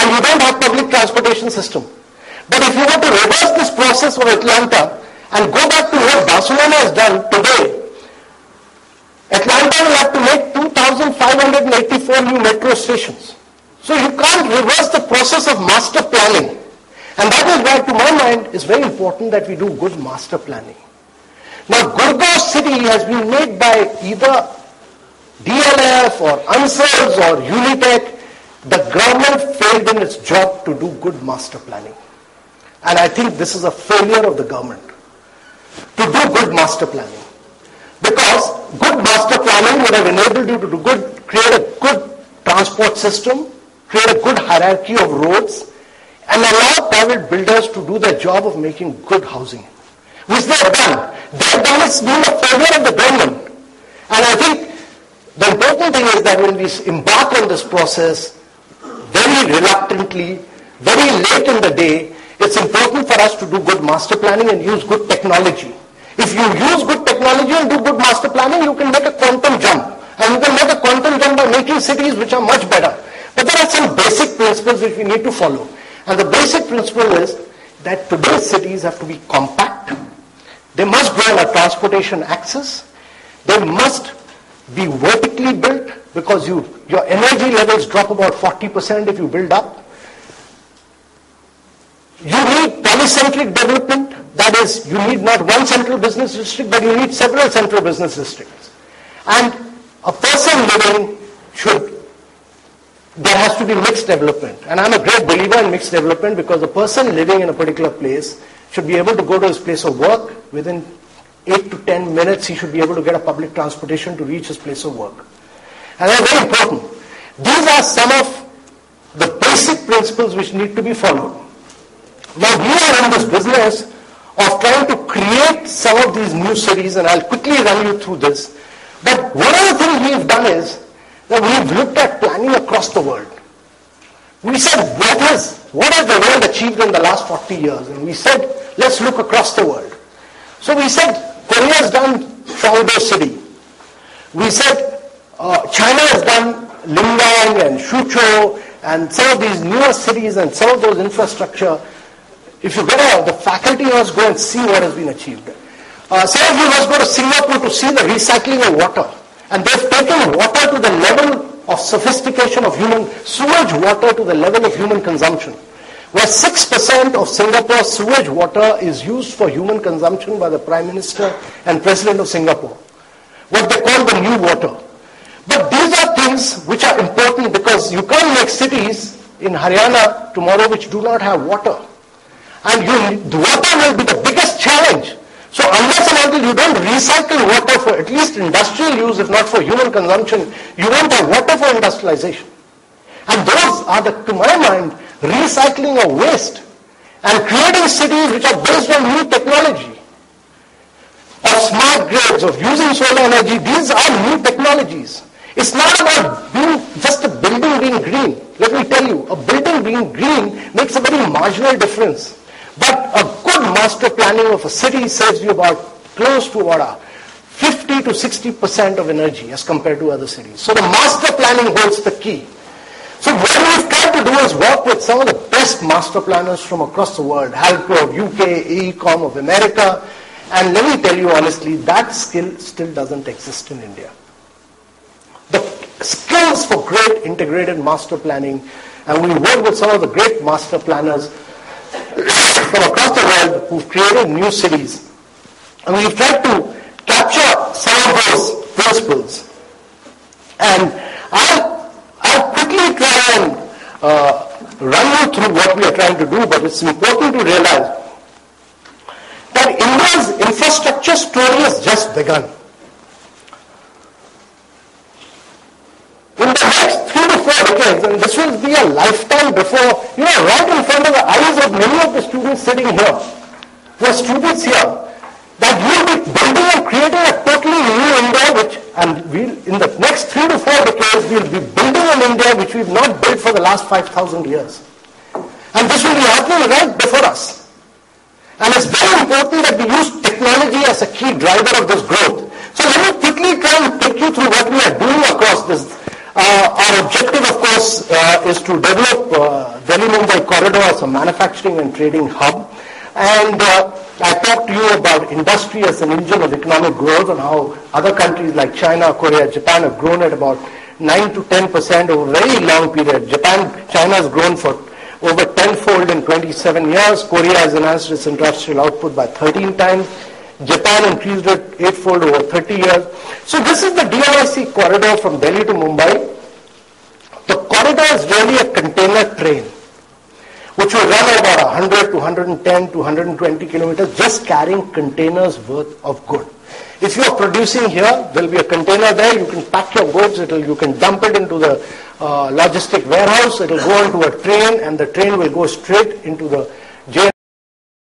and you don't have public transportation system. But if you were to reverse this process of Atlanta and go back to what Barcelona has done today, Atlanta will have to make 2,584 new metro stations. So you can't reverse the process of master planning. And that is why, to my mind, it's very important that we do good master planning. Now, Gurgaon city has been made by either DLF or Ansars or Unitech. The government failed in its job to do good master planning. And I think this is a failure of the government to do good master planning. Because good master planning would have enabled you to create a good transport system, create a good hierarchy of roads, and allow private builders to do their job of making good housing, which they have done. They have done it's been a failure of the government. And I think the important thing is that when we embark on this process, very reluctantly, very late in the day, it's important for us to do good master planning and use good technology. If you use good technology and do good master planning, you can make a quantum jump. And you can make a quantum jump by making cities which are much better. But there are some basic principles which we need to follow. And the basic principle is that today's cities have to be compact. They must go on a transportation axis. They must be vertically built because your energy levels drop about 40% if you build up. You need polycentric development. That is, you need not one central business district, but you need several central business districts. And a person living there has to be mixed development. And I'm a great believer in mixed development because the person living in a particular place should be able to go to his place of work. Within 8 to 10 minutes, he should be able to get a public transportation to reach his place of work. And that's very important. These are some of the basic principles which need to be followed. Now, we are in this business of trying to create some of these new cities, and I'll quickly run you through this. But one of the things we've done is that we've looked at planning across the world. We said, what has the world achieved in the last 40 years? And we said, let's look across the world. So we said, Korea's done Cheongdo City. We said, China has done Lingang and Suzhou and some of these newer cities and some of those infrastructure. If you the faculty must go and see what has been achieved. Some of you must go to Singapore to see the recycling of water. And they've taken water to the level of sophistication of sewage water to the level of human consumption. Where 6% of Singapore's sewage water is used for human consumption by the Prime Minister and President of Singapore. What they call the new water. But these are things which are important because you can't make cities in Haryana tomorrow which do not have water. And the water will be the biggest challenge. So unless and until you don't recycle water for at least industrial use, if not for human consumption, you won't have water for industrialization. And those are, to my mind, recycling of waste and creating cities which are based on new technology, of smart grids, of using solar energy. These are new technologies. It's not about just a building being green. Let me tell you, a building being green makes a very marginal difference. But a good master planning of a city saves you close to 50 to 60% of energy as compared to other cities. So the master planning holds the key. So what we've tried to do is work with some of the best master planners from across the world, Halco of UK, AECOM of America, and let me tell you honestly, that skill still doesn't exist in India. The skills for great integrated master planning, and we work with some of the great master planners from across the world who've created new cities. And we've tried to capture some of those principles. And I'll quickly try and run you through what we are trying to do, but it's important to realize that India's infrastructure story has just begun. In the next 3 to 4 decades, and this will be a lifetime before, right in front of the eyes of many of the students sitting here, the students here, that we'll be building and creating a totally new India, in the next 3 to 4 decades, we'll be building an India which we've not built for the last 5,000 years. And this will be happening right before us. And it's very important that we use technology as a key driver of this growth. So let me quickly try and take you through what we are doing across this. Our objective, of course, is to develop Delhi-Mumbai corridor as a manufacturing and trading hub. And I talked to you about industry as an engine of economic growth and how other countries like China, Korea, Japan have grown at about 9 to 10% over a very long period. China has grown for over 10-fold in 27 years. Korea has enhanced its industrial output by 13 times. Japan increased it 8-fold over 30 years. So this is the DIC corridor from Delhi to Mumbai. The corridor is really a container train, which will run at about 100 to 110 to 120 kilometers, just carrying containers worth of good. If you are producing here, there will be a container there, you can pack your goods, you can dump it into the logistic warehouse, it will go onto a train, and the train will go straight into the